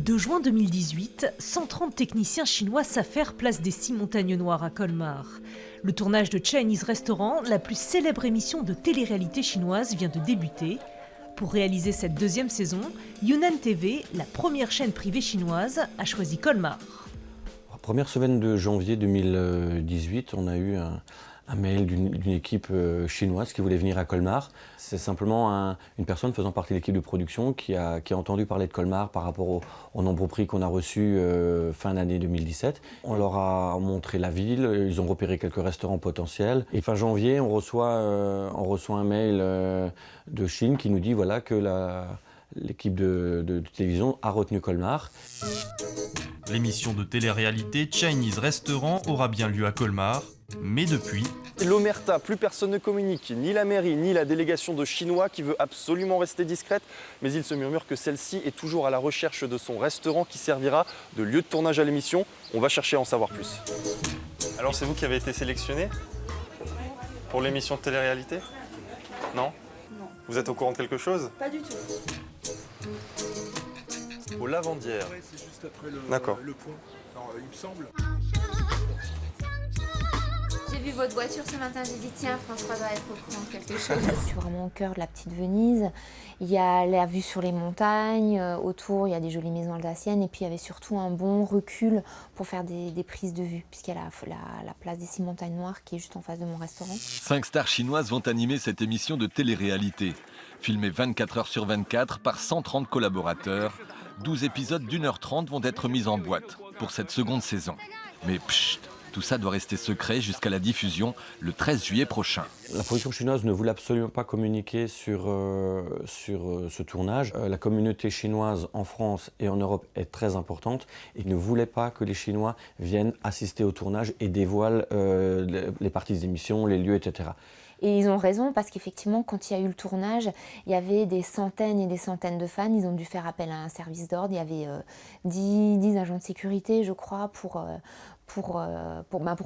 2 juin 2018, 130 techniciens chinois s'affairent place des 6 montagnes noires à Colmar. Le tournage de Chinese Restaurant, la plus célèbre émission de télé-réalité chinoise, vient de débuter. Pour réaliser cette 2e saison, Yunnan TV, la première chaîne privée chinoise, a choisi Colmar. La première semaine de janvier 2018, on a eu un mail d'une équipe chinoise qui voulait venir à Colmar. C'est simplement une personne faisant partie de l'équipe de production qui a entendu parler de Colmar par rapport au nombreux prix qu'on a reçus fin d'année 2017. On leur a montré la ville, ils ont repéré quelques restaurants potentiels. Et fin janvier, on reçoit un mail de Chine qui nous dit voilà, que l'équipe de télévision a retenu Colmar. L'émission de télé-réalité Chinese Restaurant aura bien lieu à Colmar, mais depuis... L'Omerta, plus personne ne communique, ni la mairie, ni la délégation de Chinois qui veut absolument rester discrète, mais il se murmure que celle-ci est toujours à la recherche de son restaurant qui servira de lieu de tournage à l'émission. On va chercher à en savoir plus. Alors c'est vous qui avez été sélectionné pour l'émission de télé-réalité? Non? Non. Vous êtes au courant de quelque chose? Pas du tout. Au Lavandière. Ouais, c'est juste après le pont. Alors, il me semble. J'ai vu votre voiture ce matin, j'ai dit tiens, François doit être au courant de quelque chose. C'est vraiment au cœur de la petite Venise. Il y a la vue sur les montagnes, autour il y a des jolies maisons alsaciennes et puis il y avait surtout un bon recul pour faire des prises de vue puisqu'il y a la place des 6 montagnes noires qui est juste en face de mon restaurant. 5 stars chinoises vont animer cette émission de télé-réalité. Filmée 24 heures sur 24 par 130 collaborateurs, 12 épisodes d'1h30 vont être mis en boîte pour cette seconde saison. Mais pchit, tout ça doit rester secret jusqu'à la diffusion le 13 juillet prochain. La production chinoise ne voulait absolument pas communiquer sur ce tournage. La communauté chinoise en France et en Europe est très importante et ne voulait pas que les Chinois viennent assister au tournage et dévoilent les parties des émissions, les lieux, etc. Et ils ont raison parce qu'effectivement, quand il y a eu le tournage, il y avait des centaines et des centaines de fans. Ils ont dû faire appel à un service d'ordre. Il y avait 10 agents de sécurité, je crois, pour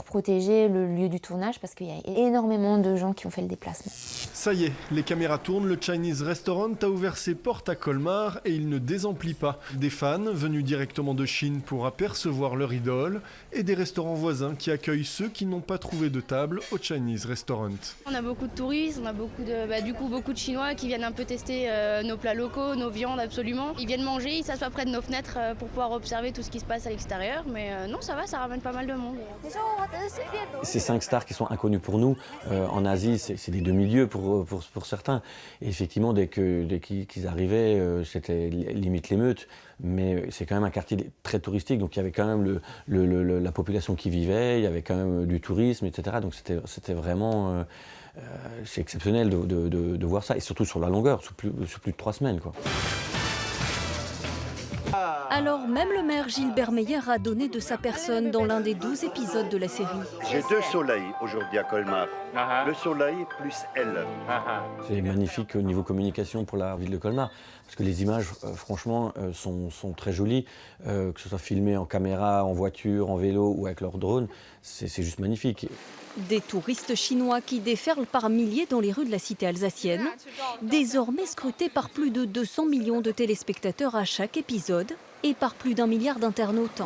protéger le lieu du tournage parce qu'il y a énormément de gens qui ont fait le déplacement. Ça y est, les caméras tournent, le Chinese Restaurant a ouvert ses portes à Colmar et il ne désemplit pas. Des fans venus directement de Chine pour apercevoir leur idole et des restaurants voisins qui accueillent ceux qui n'ont pas trouvé de table au Chinese Restaurant. On a beaucoup de touristes, on a beaucoup de Chinois qui viennent un peu tester nos plats locaux, nos viandes absolument. Ils viennent manger, ils s'assoient près de nos fenêtres pour pouvoir observer tout ce qui se passe à l'extérieur. Mais non, ça va, ça ramène pas mal de monde. Ces 5 stars qui sont inconnues pour nous, en Asie, c'est des demi-lieux pour certains. Et effectivement, dès qu'ils arrivaient, c'était limite l'émeute. Mais c'est quand même un quartier très touristique, donc il y avait quand même la population qui vivait, il y avait quand même du tourisme, etc. Donc c'était vraiment... c'est exceptionnel de voir ça, et surtout sur la longueur, sur plus de 3 semaines, quoi. Alors même le maire Gilbert Meyer a donné de sa personne dans l'un des 12 épisodes de la série. J'ai 2 soleils aujourd'hui à Colmar. Le soleil plus elle. C'est magnifique au niveau communication pour la ville de Colmar, parce que les images, franchement, sont très jolies. Que ce soit filmé en caméra, en voiture, en vélo ou avec leur drone, c'est juste magnifique. Des touristes chinois qui déferlent par milliers dans les rues de la cité alsacienne, désormais scrutés par plus de 200 millions de téléspectateurs à chaque épisode et par plus d'1 milliard d'internautes.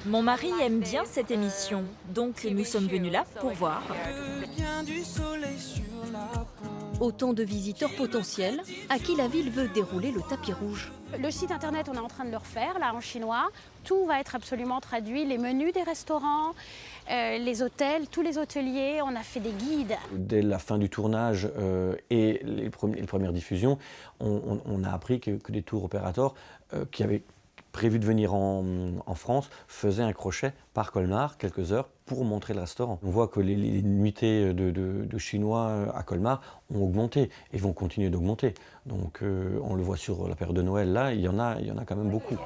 Mon mari aime bien cette émission, donc nous sommes venus là pour voir. Autant de visiteurs potentiels à qui la ville veut dérouler le tapis rouge. Le site internet, on est en train de le refaire, là, en chinois. Tout va être absolument traduit, les menus des restaurants, les hôtels, tous les hôteliers, on a fait des guides. Dès la fin du tournage et les premières diffusions, on a appris que des tour opérateurs qui avaient prévu de venir en France faisaient un crochet par Colmar, quelques heures, pour montrer le restaurant. On voit que les nuitées de Chinois à Colmar ont augmenté et vont continuer d'augmenter. Donc on le voit sur la période de Noël, là, il y en a quand même beaucoup.